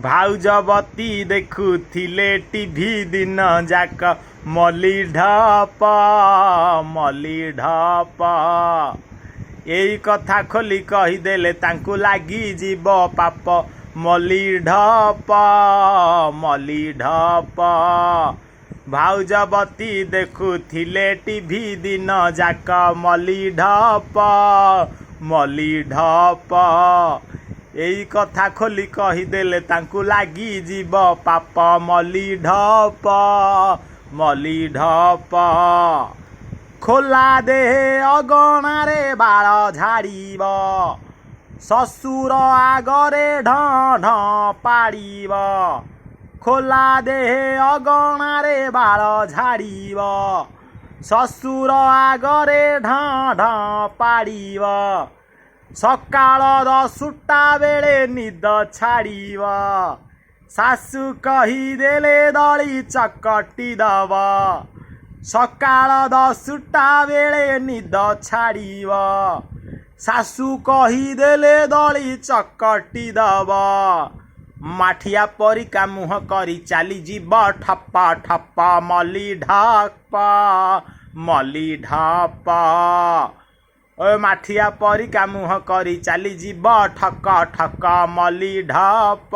भाउजवती देखुथिले TV दिन जाक मली ढप एई कथा खोली कहीदेले तांकु लागी जीव पाप मली ढप भाउजवती देखुथिले टीवी दिन जाक मली ढप एई कथा खोली कहीदेले तांकु लागी जीव पाप मली ढप खोला देहे अगणारे बाळ झाड़ीब ससुर आगरे ढ पाड़ीब खोला देहे अगणारे बाळ झाड़ीब ससुर आगरे ढ पाड़ीब सकाळ 10टा बेले निद छाड़ीब सासु कहीदेले दली चकटी दब सकाळ 10टा बेले निद छाड़ीब सासु कहीदेले दली चकटी दब माठिया परिका मुह करी चली जीव ठप ठप मली ढप ओ माठिया परिका मुह करी चली जीव ठक ठक मली ढप